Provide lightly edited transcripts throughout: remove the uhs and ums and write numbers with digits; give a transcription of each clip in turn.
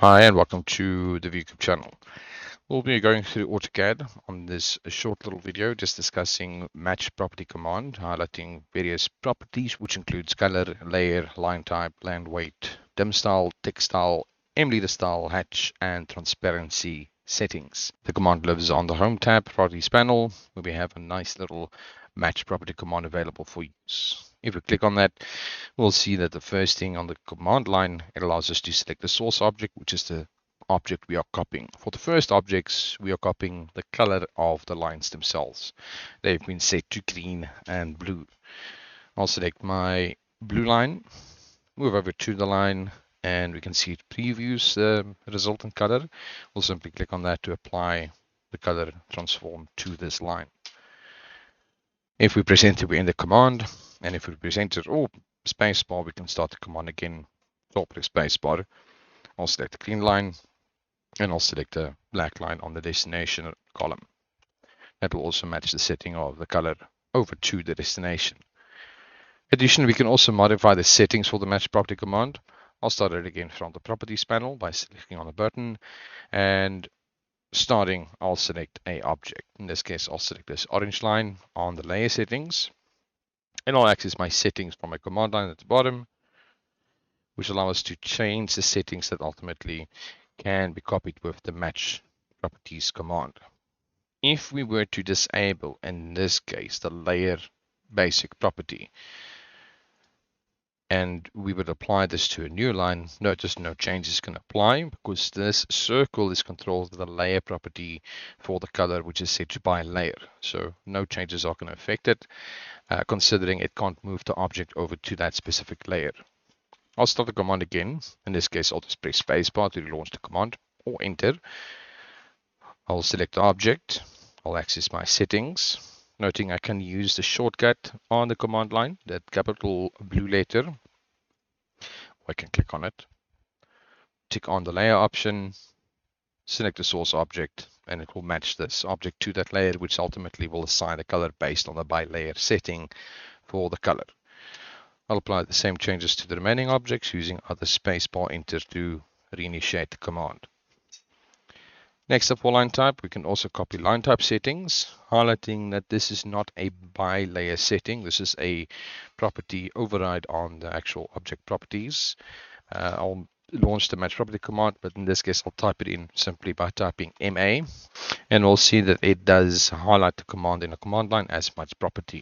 Hi and welcome to the YouTube channel. We'll be going through AutoCAD on this short little video just discussing match property command, highlighting various properties which includes color, layer, line type, land weight, dim style, text style, leader style, hatch, and transparency settings. The command lives on the Home tab, Properties panel, where we have a nice little match property command available for use. If we click on that, we'll see that the first thing on the command line, it allows us to select the source object, which is the object we are copying. For the first objects, we are copying the color of the lines themselves. They've been set to green and blue. I'll select my blue line, move over to the line, and we can see it previews the resultant color. We'll simply click on that to apply the color transform to this line. If we press enter, we end the command, and if we press enter or spacebar, we can start the command again. So I'll press spacebar. I'll select the green line, and I'll select a black line on the destination column. That will also match the setting of the color over to the destination. Additionally, we can also modify the settings for the match property command. I'll start it again from the properties panel by selecting on the button, and starting, I'll select a object. In this case, I'll select this orange line on the layer settings, and I'll access my settings from my command line at the bottom, which allow us to change the settings that ultimately can be copied with the match properties command. If we were to disable, in this case, the layer basic property, and we would apply this to a new line, notice no changes can apply because this circle is controlled with the layer property for the color, which is set by layer. So no changes are going to affect it, considering it can't move the object over to that specific layer. I'll start the command again. In this case, I'll just press spacebar to launch the command or enter. I'll select the object. I'll access my settings. Noting I can use the shortcut on the command line, that capital blue letter. I can click on it, tick on the layer option, select the source object, and it will match this object to that layer, which ultimately will assign the color based on the by layer setting for the color. I'll apply the same changes to the remaining objects using either spacebar enter to reinitiate the command. Next up, for line type, we can also copy line type settings, highlighting that this is not a by layer setting. This is a property override on the actual object properties. I'll launch the match property command, but in this case, I'll type it in simply by typing MA, and we'll see that it does highlight the command in the command line as match property.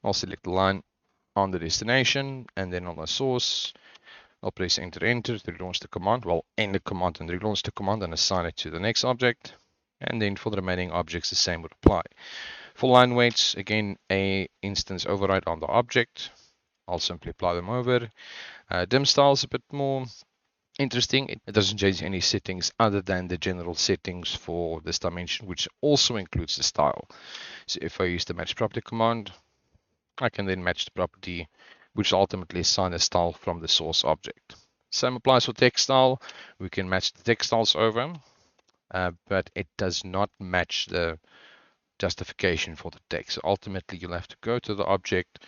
I'll select the line on the destination, and then on the source, I'll press enter to launch the command. Well, end the command and relaunch the command and assign it to the next object. And then for the remaining objects, the same would apply. For line weights, again, a instance override on the object. I'll simply apply them over. Dim style is a bit more interesting. It doesn't change any settings other than the general settings for this dimension, which also includes the style. So if I use the match property command, I can then match the property, which ultimately assign a style from the source object. Same applies for text style. We can match the text styles over, but it does not match the justification for the text. So ultimately, you'll have to go to the object,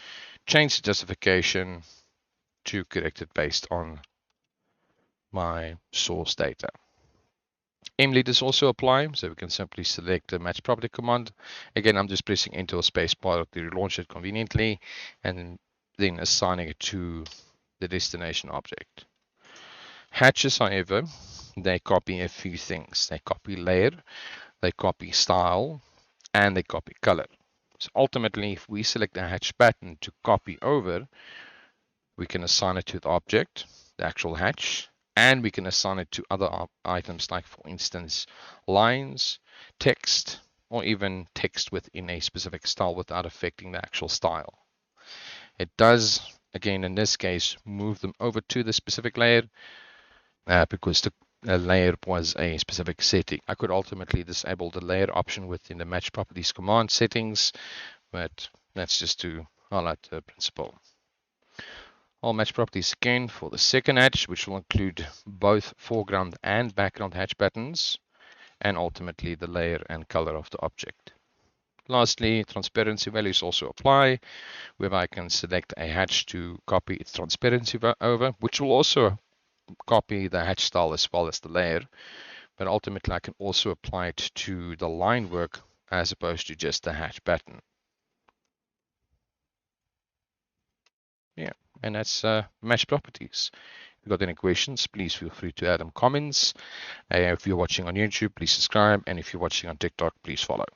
change the justification to correct it based on my source data. Leaders also apply, so we can simply select the match property command. Again, I'm just pressing enter or spacebar to launch it conveniently, and then assigning it to the destination object. Hatches, however, they copy a few things. They copy layer, they copy style, and they copy color. So ultimately, if we select the hatch pattern to copy over, we can assign it to the object, the actual hatch, and we can assign it to other items like, for instance, lines, text, or even text within a specific style without affecting the actual style. It does, again, in this case, move them over to the specific layer because the layer was a specific setting. I could ultimately disable the layer option within the match properties command settings, but that's just to highlight the principle. I'll match properties again for the second hatch, which will include both foreground and background hatch patterns, and ultimately the layer and color of the object. Lastly, transparency values also apply, where I can select a hatch to copy its transparency over, which will also copy the hatch style as well as the layer, but ultimately I can also apply it to the line work as opposed to just the hatch pattern. Yeah, and that's match properties. If you've got any questions, please feel free to add them comments. If you're watching on YouTube, please subscribe, and if you're watching on TikTok, please follow.